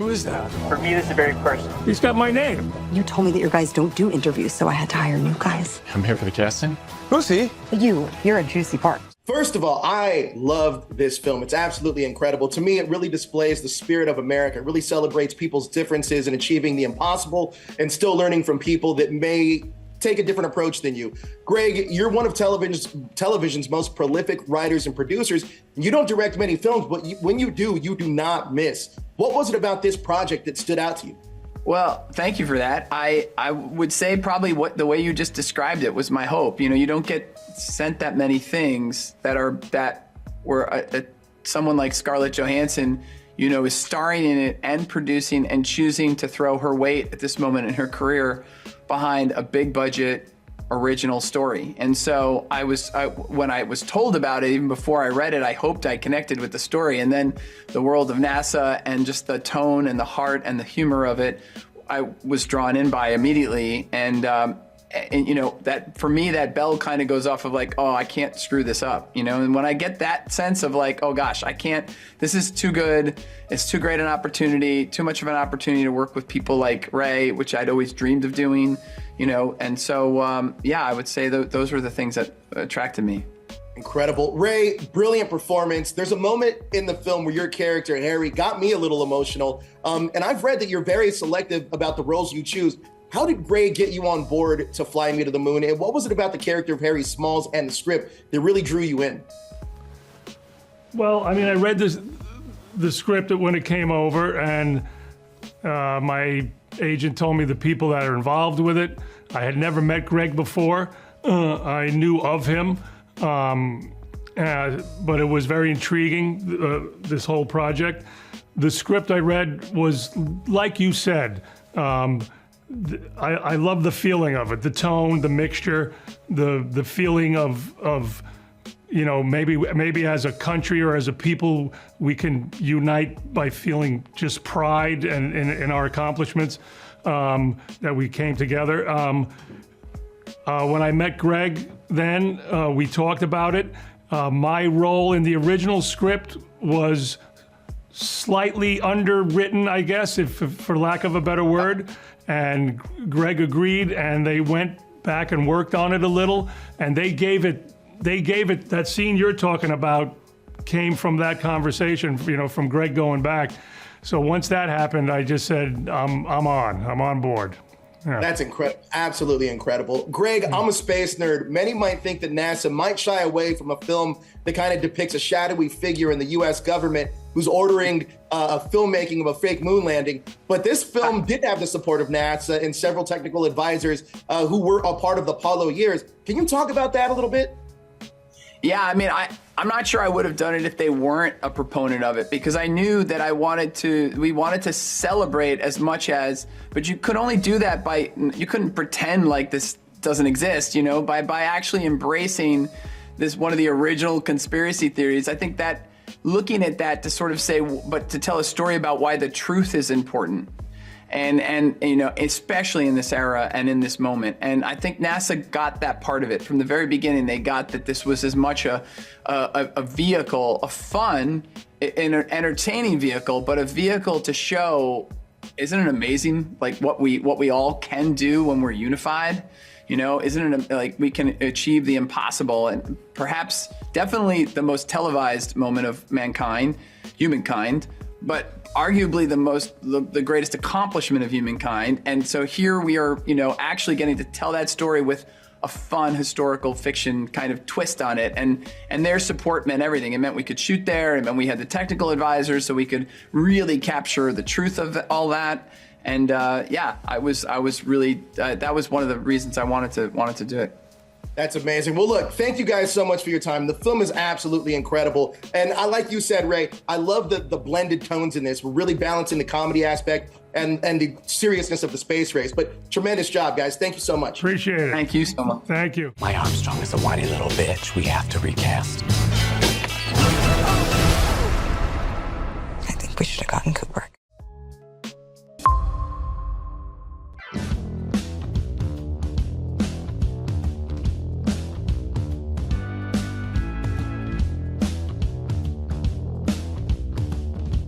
Who is that? For me, this is very personal. He's got my name. You told me that your guys don't do interviews, so I had to hire new guys. I'm here for the casting. Who's he? You're a juicy part. First of all, I loved this film. It's absolutely incredible. To me, it really displays the spirit of America. It really celebrates people's differences in achieving the impossible and still learning from people that may take a different approach than you. Greg, you're one of television's most prolific writers and producers. You don't direct many films, but when you do not miss. What was it about this project that stood out to you? Well, thank you for that. I would say probably the way you just described it was my hope. You know, you don't get sent that many things that were someone like Scarlett Johansson, you know, is starring in it and producing and choosing to throw her weight at this moment in her career behind a big budget original story. And so when I was told about it, even before I read it, I hoped I connected with the story. And then the world of NASA and just the tone and the heart and the humor of it, I was drawn in by immediately. And you know, that for me, that bell kind of goes off of like, oh, I can't screw this up, you know? And when I get that sense of like, oh gosh, I can't, this is too good. It's too great an opportunity, too much of an opportunity to work with people like Ray, which I'd always dreamed of doing, you know? And so, yeah, I would say those were the things that attracted me. Incredible. Ray, brilliant performance. There's a moment in the film where your character, Harry, got me a little emotional. And I've read that you're very selective about the roles you choose. How did Greg get you on board to Fly Me to the Moon? And what was it about the character of Harry Smalls and the script that really drew you in? Well, I mean, I read the script when it came over, and my agent told me the people that are involved with it. I had never met Greg before. I knew of him, but it was very intriguing, this whole project. The script I read was, like you said, I love the feeling of it, the tone, the mixture, the feeling of you know, maybe as a country or as a people, we can unite by feeling just pride and in our accomplishments, that we came together. When I met Greg then, we talked about it. My role in the original script was slightly underwritten, I guess, if for lack of a better word. And Greg agreed, and they went back and worked on it a little, and they gave it, that scene you're talking about came from that conversation, you know, from Greg going back. So once that happened, I just said, I'm on board. Yeah. That's incredible, absolutely incredible. Greg, I'm a space nerd. Many might think that NASA might shy away from a film that kind of depicts a shadowy figure in the US government who's ordering a filmmaking of a fake moon landing. But this film did have the support of NASA and several technical advisors who were a part of the Apollo years. Can you talk about that a little bit? Yeah, I mean, I'm not sure I would have done it if they weren't a proponent of it, because I knew that we wanted to celebrate as much as, but you could only do that you couldn't pretend like this doesn't exist, you know, by actually embracing this, one of the original conspiracy theories. I think that looking at that to sort of say, but to tell a story about why the truth is important. And you know, especially in this era and in this moment. And I think NASA got that part of it. From the very beginning, they got that this was as much a vehicle, a fun, entertaining vehicle, but a vehicle to show, isn't it amazing, like what we all can do when we're unified? You know, isn't it like we can achieve the impossible? And perhaps definitely the most televised moment of humankind, but arguably the greatest accomplishment of humankind. And so here we are, you know, actually getting to tell that story with a fun historical fiction kind of twist on it. And their support meant everything. It meant we could shoot there, and then we had the technical advisors, so we could really capture the truth of all that. And yeah, I was really, that was one of the reasons I wanted to do it. That's amazing. Well, look, thank you guys so much for your time. The film is absolutely incredible. And I, like you said, Ray, I love the blended tones in this. We're really balancing the comedy aspect and the seriousness of the space race. But tremendous job, guys. Thank you so much. Appreciate it. Thank you so much. Thank you. My Armstrong is a whiny little bitch. We have to recast. I think we should have gotten Cooper.